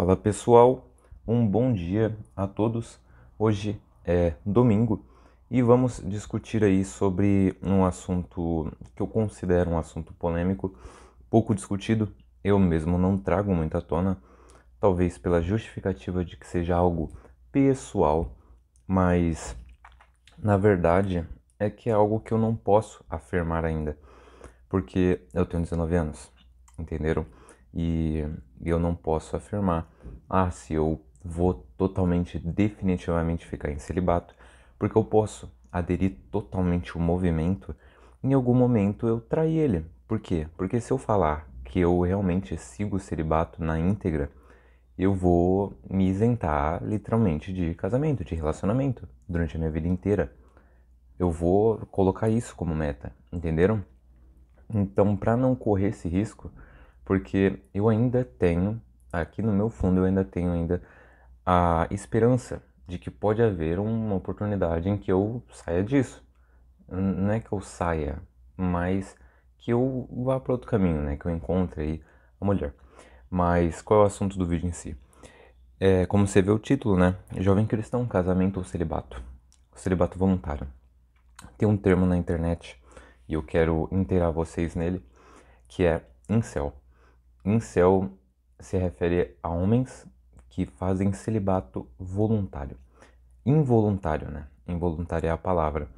Fala pessoal, um bom dia a todos. Hoje é domingo e vamos discutir aí sobre um assunto que eu considero um assunto polêmico, pouco discutido. Eu mesmo não trago muito à tona, talvez pela justificativa de que seja algo pessoal, mas na verdade é que é algo que eu não posso afirmar ainda, porque eu tenho 19 anos, entenderam? E eu não posso afirmar, se eu vou totalmente, definitivamente ficar em celibato, porque eu posso aderir totalmente ao movimento, em algum momento eu trair ele. Por quê? Porque se eu falar que eu realmente sigo o celibato na íntegra, eu vou me isentar literalmente de casamento, de relacionamento, durante a minha vida inteira. Eu vou colocar isso como meta, entenderam? Então, para não correr esse risco, porque eu ainda tenho, aqui no meu fundo, eu ainda tenho ainda a esperança de que pode haver uma oportunidade em que eu saia disso. Não é que eu saia, mas que eu vá para outro caminho, né? Que eu encontre aí a mulher. Mas qual é o assunto do vídeo em si? É, como você vê o título, né? Jovem cristão, casamento ou celibato? Celibato voluntário. Tem um termo na internet e eu quero inteirar vocês nele, que é incel. Incel se refere a homens que fazem celibato voluntário. Involuntário, né? Involuntário é a palavra.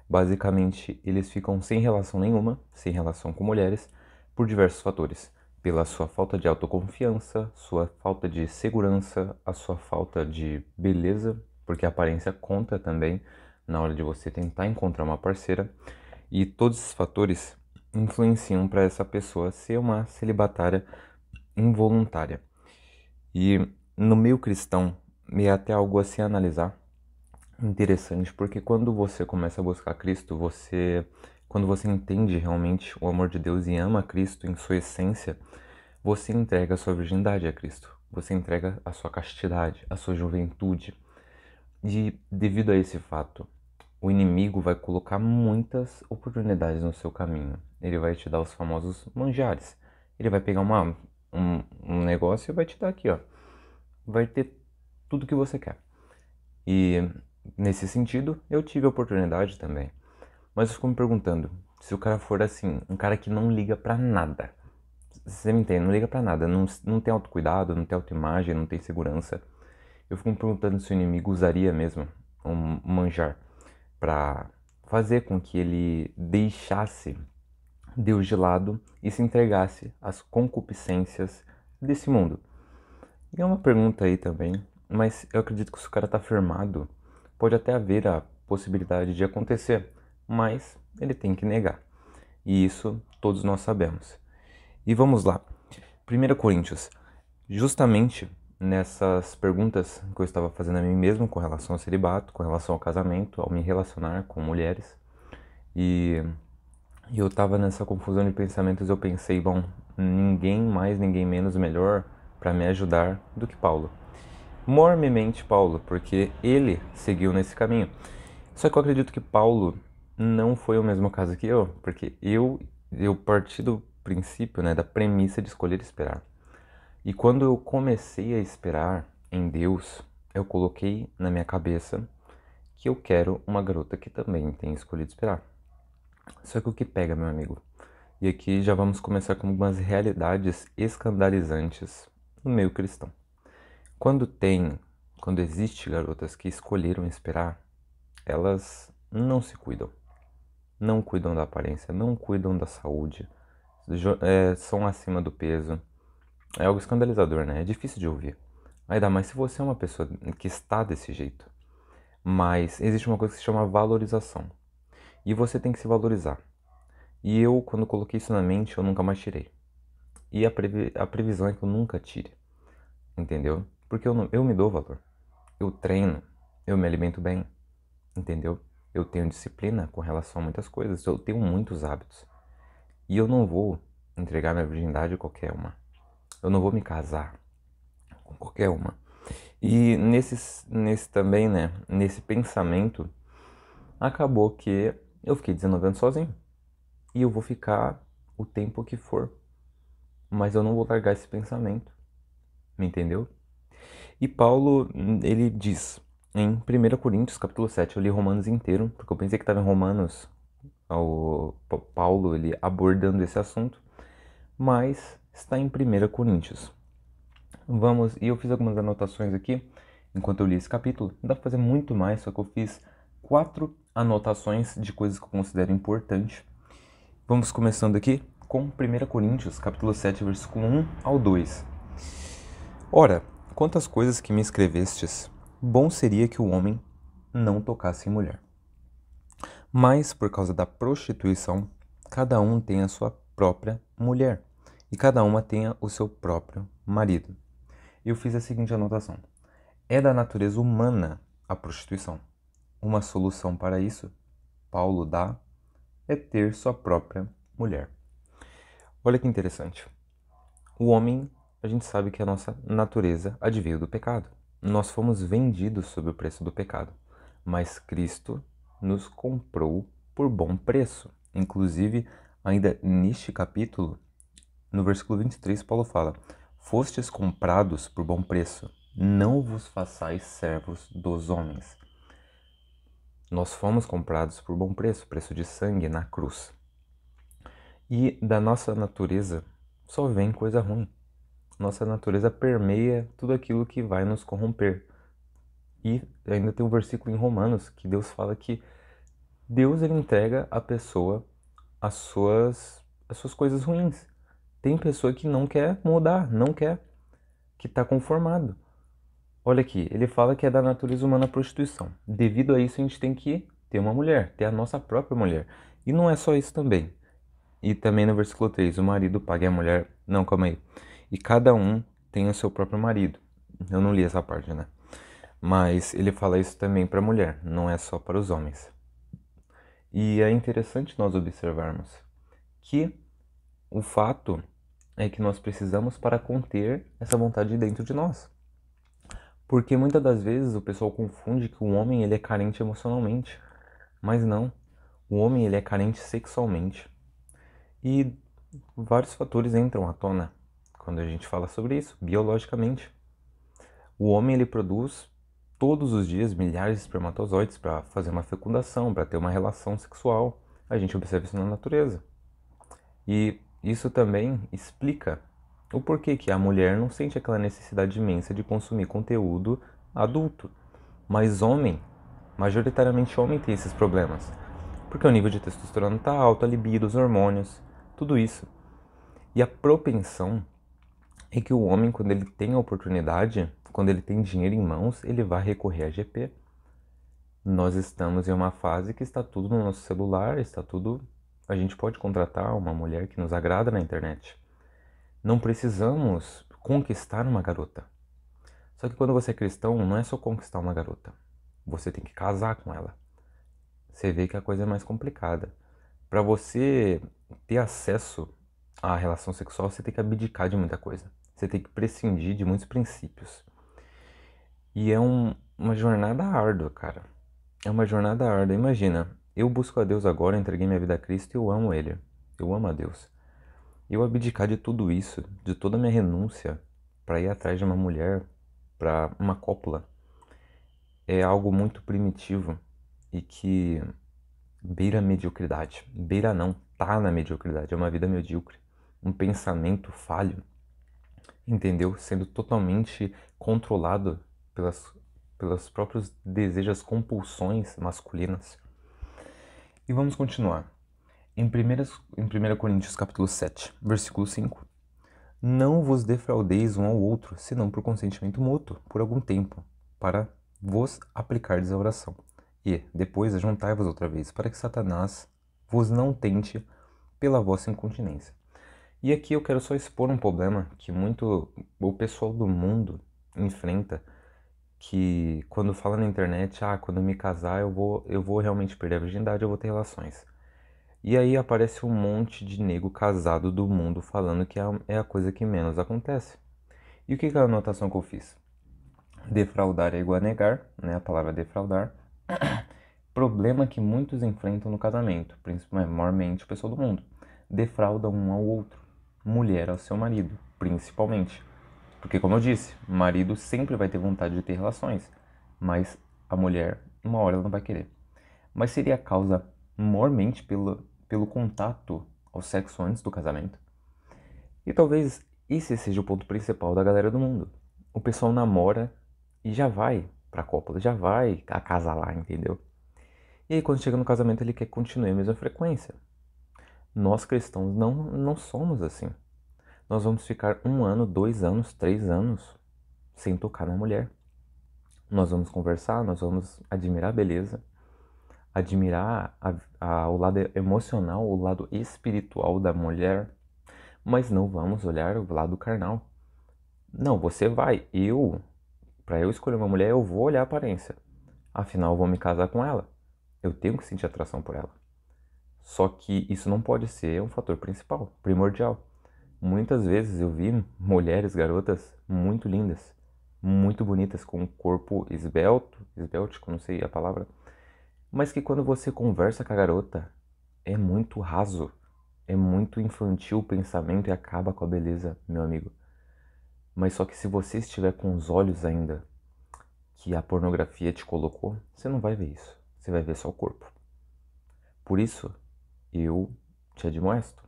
Basicamente, eles ficam sem relação nenhuma, sem relação com mulheres, por diversos fatores. Pela sua falta de autoconfiança, sua falta de segurança, a sua falta de beleza, porque a aparência conta também na hora de você tentar encontrar uma parceira. E todos esses fatores influenciam para essa pessoa ser uma celibatária involuntária. E no meio cristão, é até algo a se analisar interessante, porque quando você começa a buscar Cristo, quando você entende realmente o amor de Deus e ama Cristo em sua essência, você entrega a sua virgindade a Cristo. Você entrega a sua castidade, a sua juventude. E devido a esse fato, o inimigo vai colocar muitas oportunidades no seu caminho. Ele vai te dar os famosos manjares. Ele vai pegar um negócio e vai te dar aqui, ó. Vai ter tudo que você quer. E nesse sentido, eu tive a oportunidade também. Mas eu fico me perguntando, se o cara for assim, um cara que não liga pra nada. Você me entende? Não liga pra nada. Não tem autocuidado, não tem autoimagem, não tem segurança. Eu fico me perguntando se o inimigo usaria mesmo um manjar para fazer com que ele deixasse Deus de lado e se entregasse às concupiscências desse mundo. E é uma pergunta aí também, mas eu acredito que se o cara tá firmado, pode até haver a possibilidade de acontecer, mas ele tem que negar. E isso todos nós sabemos. E vamos lá. 1 Coríntios, justamente nessas perguntas que eu estava fazendo a mim mesmo com relação ao celibato, com relação ao casamento, ao me relacionar com mulheres, e eu estava nessa confusão de pensamentos, eu pensei, bom, ninguém mais, ninguém menos melhor para me ajudar do que Paulo. Mormemente Paulo, porque ele seguiu nesse caminho. Só que eu acredito que Paulo não foi o mesmo caso que eu, porque eu parti do princípio, né, da premissa de escolher esperar. E quando eu comecei a esperar em Deus, eu coloquei na minha cabeça que eu quero uma garota que também tenha escolhido esperar. Só que o que pega, meu amigo? E aqui já vamos começar com algumas realidades escandalizantes no meio cristão. Quando tem, quando existe garotas que escolheram esperar, elas não se cuidam. Não cuidam da aparência, não cuidam da saúde, são acima do peso. É algo escandalizador, né? É difícil de ouvir. Ainda mais se você é uma pessoa que está desse jeito. Mas existe uma coisa que se chama valorização. E você tem que se valorizar. E eu, quando coloquei isso na mente, eu nunca mais tirei. E a previsão é que eu nunca tire. Entendeu? Porque eu me dou valor. Eu treino, eu me alimento bem. Entendeu? Eu tenho disciplina com relação a muitas coisas. Eu tenho muitos hábitos. E eu não vou entregar minha virgindade a qualquer uma. Eu não vou me casar com qualquer uma. E nesse também, né? Nesse pensamento, acabou que eu fiquei 19 anos sozinho. E eu vou ficar o tempo que for. Mas eu não vou largar esse pensamento. Me entendeu? E Paulo, ele diz em 1 Coríntios, capítulo 7, eu li Romanos inteiro, porque eu pensei que estava em Romanos, Paulo ele abordando esse assunto, mas está em 1 Coríntios. E eu fiz algumas anotações aqui, enquanto eu li esse capítulo. Dá para fazer muito mais, só que eu fiz 4 anotações de coisas que eu considero importantes. Vamos começando aqui com 1 Coríntios, capítulo 7, versículo 1 ao 2. Ora, quantas coisas que me escrevestes, bom seria que o homem não tocasse em mulher. Mas, por causa da prostituição, cada um tem a sua própria mulher, e cada uma tenha o seu próprio marido. Eu fiz a seguinte anotação. É da natureza humana a prostituição. Uma solução para isso, Paulo dá, é ter sua própria mulher. Olha que interessante. O homem, a gente sabe que a nossa natureza adveio do pecado. Nós fomos vendidos sob o preço do pecado, mas Cristo nos comprou por bom preço. Inclusive, ainda neste capítulo, no versículo 23, Paulo fala: Fostes comprados por bom preço, não vos façais servos dos homens. Nós fomos comprados por bom preço, preço de sangue na cruz. E da nossa natureza só vem coisa ruim. Nossa natureza permeia tudo aquilo que vai nos corromper. E ainda tem um versículo em Romanos que Deus fala que Deus ele entrega à pessoa as suas coisas ruins. Tem pessoa que não quer mudar, não quer, que está conformado. Olha aqui, ele fala que é da natureza humana a prostituição. Devido a isso, a gente tem que ter uma mulher, ter a nossa própria mulher. E não é só isso também. E também no versículo 3, o marido pague a mulher... Não, calma aí. E cada um tem o seu próprio marido. Eu não li essa parte, né? Mas ele fala isso também para a mulher, não é só para os homens. E é interessante nós observarmos que o fato é que nós precisamos para conter essa vontade dentro de nós. Porque muitas das vezes o pessoal confunde que o homem ele é carente emocionalmente, mas não. O homem ele é carente sexualmente. E vários fatores entram à tona quando a gente fala sobre isso, biologicamente. O homem ele produz todos os dias milhares de espermatozoides para fazer uma fecundação, para ter uma relação sexual. A gente observa isso na natureza. E isso também explica o porquê que a mulher não sente aquela necessidade imensa de consumir conteúdo adulto. Mas homem, majoritariamente homem tem esses problemas. Porque o nível de testosterona está alto, a libido, os hormônios, tudo isso. E a propensão é que o homem, quando ele tem a oportunidade, quando ele tem dinheiro em mãos, ele vai recorrer a GP. Nós estamos em uma fase que está tudo no nosso celular, está tudo... A gente pode contratar uma mulher que nos agrada na internet. Não precisamos conquistar uma garota. Só que quando você é cristão, não é só conquistar uma garota. Você tem que casar com ela. Você vê que a coisa é mais complicada. Para você ter acesso à relação sexual, você tem que abdicar de muita coisa. Você tem que prescindir de muitos princípios. E é uma jornada árdua, cara. É uma jornada árdua. Imagina, eu busco a Deus agora, entreguei minha vida a Cristo e eu amo Ele. Eu amo a Deus. Eu abdicar de tudo isso, de toda a minha renúncia para ir atrás de uma mulher, para uma cópula, é algo muito primitivo e que beira a mediocridade. Beira não, tá na mediocridade. É uma vida medíocre. Um pensamento falho, entendeu? Sendo totalmente controlado pelos próprios desejos, compulsões masculinas. E vamos continuar. Em 1 Coríntios capítulo 7, versículo 5. Não vos defraudeis um ao outro, senão por consentimento mútuo, por algum tempo, para vos aplicardes a oração. E, depois, ajuntai-vos outra vez, para que Satanás vos não tente pela vossa incontinência. E aqui eu quero só expor um problema que muito o pessoal do mundo enfrenta, que quando fala na internet, quando eu me casar eu vou realmente perder a virgindade, eu vou ter relações. E aí aparece um monte de nego casado do mundo falando que é a coisa que menos acontece. E o que é a anotação que eu fiz? Defraudar é igual a negar, né? A palavra defraudar. Problema que muitos enfrentam no casamento, principalmente, maiormente o pessoal do mundo. Defrauda um ao outro. Mulher ao seu marido, principalmente. Porque, como eu disse, o marido sempre vai ter vontade de ter relações, mas a mulher, uma hora, ela não vai querer. Mas seria a causa mormente pelo contato ao sexo antes do casamento? E talvez esse seja o ponto principal da galera do mundo. O pessoal namora e já vai pra cópula, já vai acasalar, entendeu? E aí quando chega no casamento ele quer continuar a mesma frequência. Nós cristãos não somos assim. Nós vamos ficar 1 ano, 2 anos, 3 anos sem tocar na mulher. Nós vamos conversar, nós vamos admirar a beleza, admirar o lado emocional, o lado espiritual da mulher, mas não vamos olhar o lado carnal. Não, você vai. Para eu escolher uma mulher, eu vou olhar a aparência. Afinal, eu vou me casar com ela. Eu tenho que sentir atração por ela. Só que isso não pode ser um fator principal, primordial. Muitas vezes eu vi mulheres, garotas muito lindas, muito bonitas, com um corpo esbéltico, não sei a palavra, mas que quando você conversa com a garota, é muito raso, é muito infantil o pensamento e acaba com a beleza, meu amigo. Mas só que se você estiver com os olhos ainda que a pornografia te colocou, você não vai ver isso. Você vai ver só o corpo. Por isso, eu te admoesto.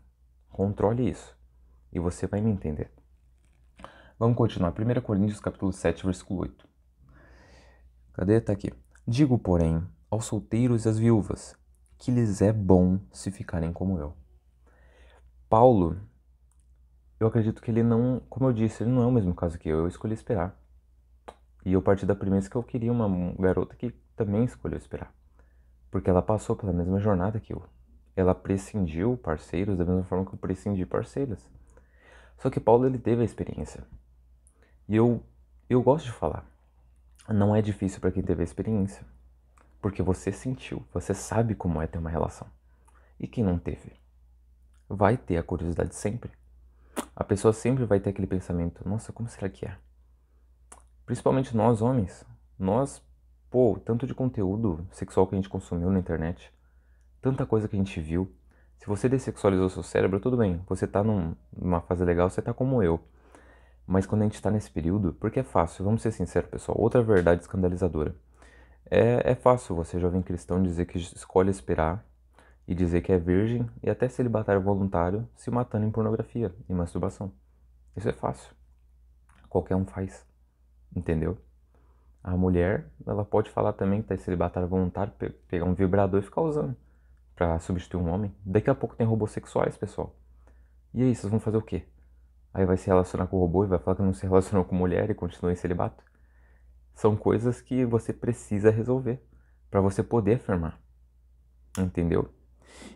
Controle isso. E você vai me entender. Vamos continuar. 1 Coríntios capítulo 7, versículo 8. Cadê? Tá aqui. Digo, porém, aos solteiros e às viúvas, que lhes é bom se ficarem como eu. Paulo, eu acredito que ele não, como eu disse, ele não é o mesmo caso que eu escolhi esperar. E eu parti da premissa que eu queria uma garota que também escolheu esperar. Porque ela passou pela mesma jornada que eu. Ela prescindiu parceiros da mesma forma que eu prescindi parceiras. Só que Paulo, ele teve a experiência. E eu gosto de falar. Não é difícil para quem teve a experiência. Porque você sentiu, você sabe como é ter uma relação. E quem não teve? Vai ter a curiosidade sempre. A pessoa sempre vai ter aquele pensamento, nossa, como será que é? Principalmente nós, homens. Nós, tanto de conteúdo sexual que a gente consumiu na internet, tanta coisa que a gente viu. Se você dessexualizou seu cérebro, tudo bem. Você tá numa fase legal, você tá como eu. Mas quando a gente tá nesse período, porque é fácil, vamos ser sinceros, pessoal. Outra verdade escandalizadora. É fácil você, jovem cristão, dizer que escolhe esperar e dizer que é virgem e até celibatário voluntário se matando em pornografia e masturbação. Isso é fácil. Qualquer um faz. Entendeu? A mulher, ela pode falar também que tá celibatário voluntário, pegar um vibrador e ficar usando pra substituir um homem. Daqui a pouco tem robôs sexuais, pessoal. E aí, vocês vão fazer o quê? Aí vai se relacionar com o robô e vai falar que não se relacionou com mulher e continua em celibato? São coisas que você precisa resolver para você poder afirmar. Entendeu?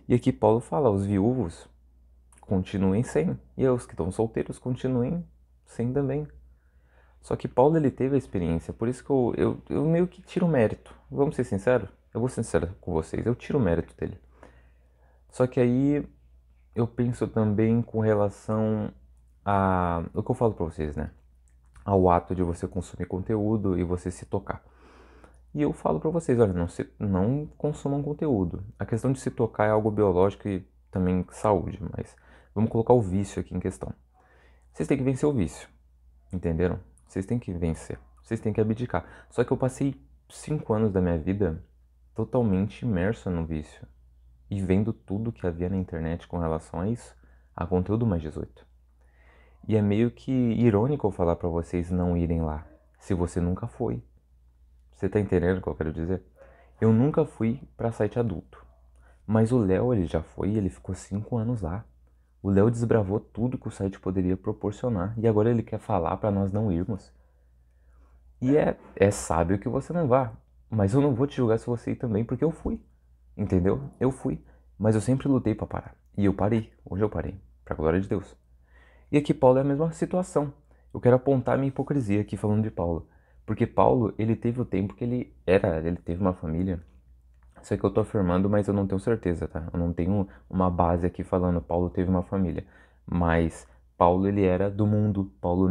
E aqui Paulo fala, os viúvos continuem sem. E os que estão solteiros continuem sem também. Só que Paulo, ele teve a experiência, por isso que eu meio que tiro o mérito. Vamos ser sinceros? Eu vou ser sincero com vocês, eu tiro o mérito dele. Só que aí eu penso também com relação a o que eu falo pra vocês, né? Ao ato de você consumir conteúdo e você se tocar. E eu falo pra vocês, olha, não consumam conteúdo. A questão de se tocar é algo biológico e também saúde, mas vamos colocar o vício aqui em questão. Vocês têm que vencer o vício, entenderam? Vocês têm que vencer, vocês têm que abdicar. Só que eu passei 5 anos da minha vida totalmente imerso no vício e vendo tudo que havia na internet com relação a isso, a conteúdo mais 18. E é meio que irônico eu falar pra vocês não irem lá, se você nunca foi. Você tá entendendo o que eu quero dizer? Eu nunca fui pra site adulto, mas o Léo, ele já foi e ele ficou 5 anos lá. O Léo desbravou tudo que o site poderia proporcionar e agora ele quer falar pra nós não irmos. E é sábio que você não vá, mas eu não vou te julgar se você ir também, porque eu fui, entendeu? Eu fui, mas eu sempre lutei pra parar. E eu parei, hoje eu parei, pra glória de Deus. E aqui Paulo é a mesma situação. Eu quero apontar a minha hipocrisia aqui falando de Paulo. Porque Paulo, ele teve o tempo que ele teve uma família. Isso é que eu tô afirmando, mas eu não tenho certeza, tá? Eu não tenho uma base aqui falando Paulo teve uma família. Mas Paulo, ele era do mundo. Paulo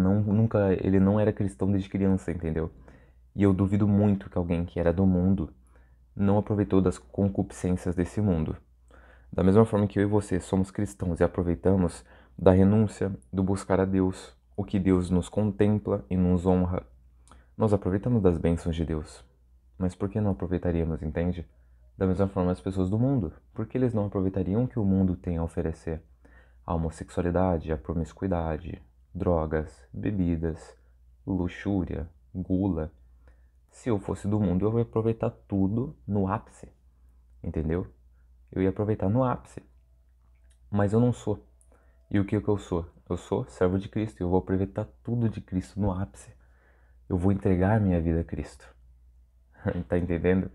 ele não era cristão desde criança, entendeu? E eu duvido muito que alguém que era do mundo não aproveitou das concupiscências desse mundo. Da mesma forma que eu e você somos cristãos e aproveitamos da renúncia, do buscar a Deus, o que Deus nos contempla e nos honra. Nós aproveitamos das bênçãos de Deus, mas por que não aproveitaríamos, entende? Da mesma forma as pessoas do mundo, por que eles não aproveitariam o que o mundo tem a oferecer? A homossexualidade, a promiscuidade, drogas, bebidas, luxúria, gula. Se eu fosse do mundo, eu ia aproveitar tudo no ápice, entendeu? Eu ia aproveitar no ápice. Mas eu não sou. E o que eu sou? Eu sou servo de Cristo. Eu vou aproveitar tudo de Cristo no ápice. Eu vou entregar minha vida a Cristo. Tá entendendo?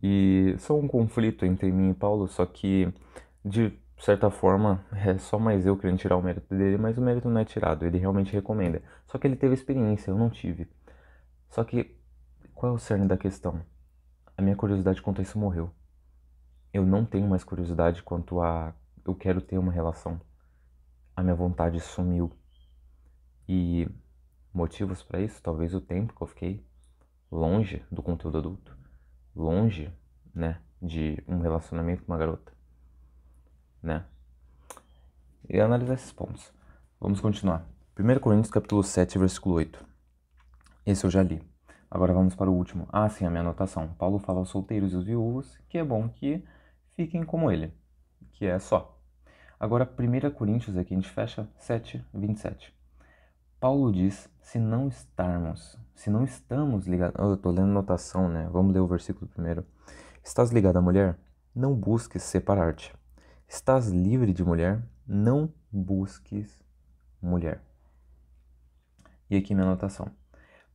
E só um conflito entre mim e Paulo, só que de certa forma é só mais eu querendo tirar o mérito dele, mas o mérito não é tirado, ele realmente recomenda. Só que ele teve experiência, eu não tive. Só que qual é o cerne da questão? A minha curiosidade quanto a isso morreu. Eu não tenho mais curiosidade quanto a eu quero ter uma relação. A minha vontade sumiu. E motivos para isso, talvez o tempo que eu fiquei longe do conteúdo adulto, longe, né, de um relacionamento com uma garota, né? E analisar esses pontos. Vamos continuar. 1 Coríntios capítulo 7, versículo 8. Esse eu já li. Agora vamos para o último. Ah, sim, a minha anotação. Paulo fala aos solteiros e aos viúvos que é bom que fiquem como ele, que é só. Agora, 1 Coríntios aqui, a gente fecha 7, 27. Paulo diz, se não estamos ligados... Oh, eu tô lendo notação, né? Vamos ler o versículo primeiro. Estás ligado à mulher? Não busques separar-te. Estás livre de mulher? Não busques mulher. E aqui minha anotação.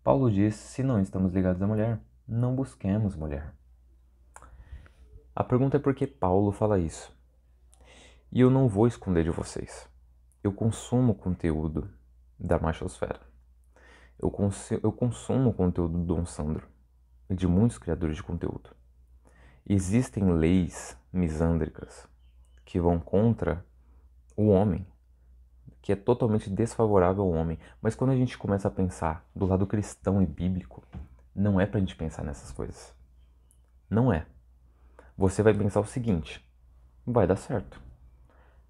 Paulo diz, se não estamos ligados à mulher, não busquemos mulher. A pergunta é por que Paulo fala isso. E eu não vou esconder de vocês. Eu consumo conteúdo da machosfera. Eu consumo o conteúdo do Dom Sandro e de muitos criadores de conteúdo. Existem leis misândricas que vão contra o homem, que é totalmente desfavorável ao homem. Mas quando a gente começa a pensar do lado cristão e bíblico, não é pra gente pensar nessas coisas. Não é. Você vai pensar o seguinte, vai dar certo.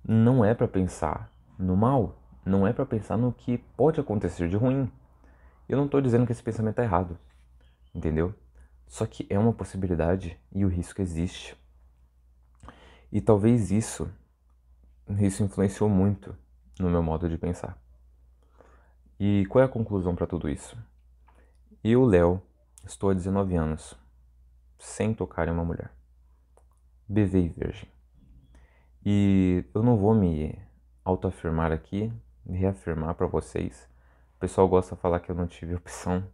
Não é pra pensar no mal, não é pra pensar no que pode acontecer de ruim. Eu não tô dizendo que esse pensamento é errado, entendeu? Só que é uma possibilidade e o risco existe. E talvez isso influenciou muito no meu modo de pensar. E qual é a conclusão para tudo isso? Eu, Léo, estou há 19 anos, sem tocar em uma mulher. BV e virgem. E eu não vou me autoafirmar aqui, reafirmar para vocês. O pessoal gosta de falar que eu não tive opção.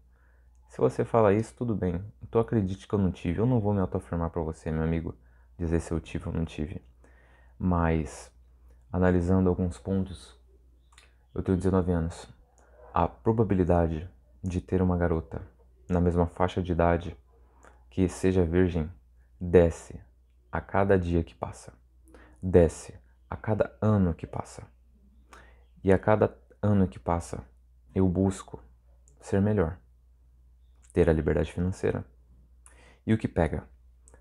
Se você fala isso, tudo bem. Então acredite que eu não tive. Eu não vou me autoafirmar para você, meu amigo, dizer se eu tive ou não tive. Mas, analisando alguns pontos, eu tenho 19 anos. A probabilidade de ter uma garota na mesma faixa de idade que seja virgem desce a cada dia que passa. Desce a cada ano que passa. E a cada ano que passa, eu busco ser melhor, ter a liberdade financeira. E o que pega?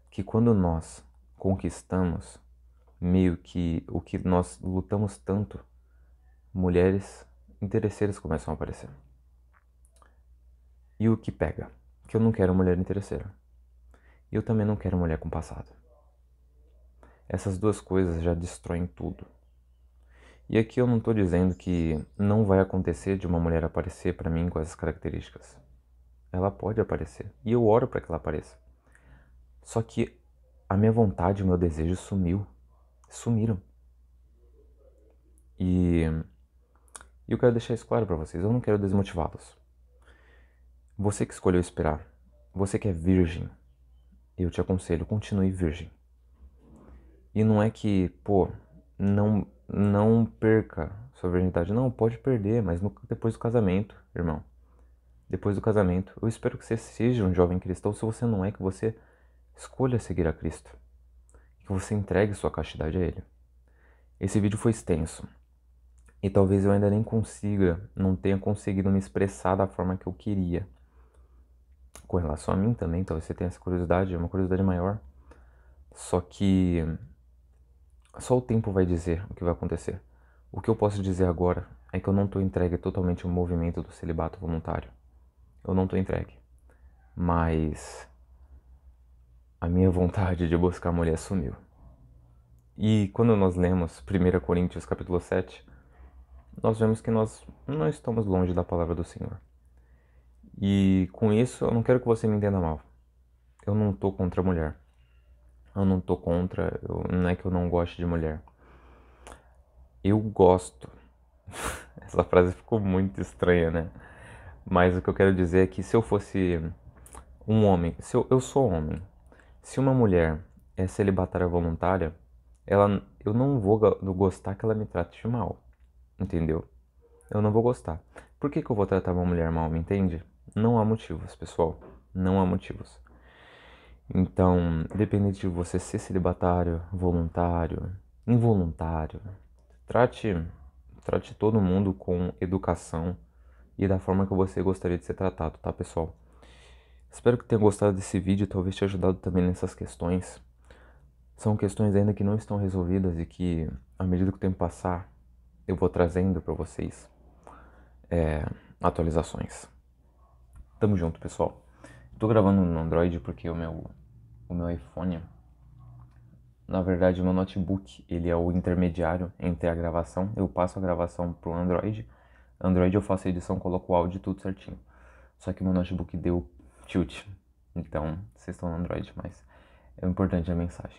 Que quando nós conquistamos meio que o que nós lutamos tanto, mulheres interesseiras começam a aparecer. E o que pega? Que eu não quero mulher interesseira. E eu também não quero mulher com passado. Essas duas coisas já destroem tudo. E aqui eu não tô dizendo que não vai acontecer de uma mulher aparecer pra mim com essas características. Ela pode aparecer. E eu oro pra que ela apareça. Só que a minha vontade, o meu desejo sumiram. E eu quero deixar isso claro pra vocês. Eu não quero desmotivá-los. Você que escolheu esperar. Você que é virgem. Eu te aconselho, continue virgem. E não é que, não perca sua virgindade. Não, pode perder, mas depois do casamento, irmão. Depois do casamento. Eu espero que você seja um jovem cristão. Se você não é, que você escolha seguir a Cristo. Que você entregue sua castidade a Ele. Esse vídeo foi extenso. E talvez eu ainda nem não tenha conseguido me expressar da forma que eu queria. Com relação a mim também, talvez você tenha essa curiosidade, é uma curiosidade maior. Só que só o tempo vai dizer o que vai acontecer. O que eu posso dizer agora é que eu não estou entregue totalmente ao movimento do celibato voluntário. Eu não estou entregue. Mas a minha vontade de buscar a mulher sumiu. E quando nós lemos 1 Coríntios capítulo 7, nós vemos que nós não estamos longe da palavra do Senhor. E com isso, eu não quero que você me entenda mal. Eu não tô contra a mulher. Eu não tô contra, não é que eu não goste de mulher. Eu gosto. Essa frase ficou muito estranha, né? Mas o que eu quero dizer é que se eu fosse um homem, se eu sou homem, se uma mulher é celibatária voluntária, eu não vou gostar que ela me trate de mal, entendeu? Eu não vou gostar. Por que eu vou tratar uma mulher mal, me entende? Não há motivos, pessoal. Não há motivos. Então, independente de você ser celibatário, voluntário, involuntário, trate, trate todo mundo com educação e da forma que você gostaria de ser tratado, tá, pessoal? Espero que tenha gostado desse vídeo e talvez te ajudado também nessas questões. São questões ainda que não estão resolvidas e que, à medida que o tempo passar, eu vou trazendo para vocês atualizações. Tamo junto, pessoal. Tô gravando no Android porque o meu iPhone, na verdade, o meu notebook, ele é o intermediário entre a gravação. Eu passo a gravação pro Android. Android eu faço a edição, coloco o áudio tudo certinho. Só que meu notebook deu tilt. Então, vocês estão no Android, mas é importante a mensagem.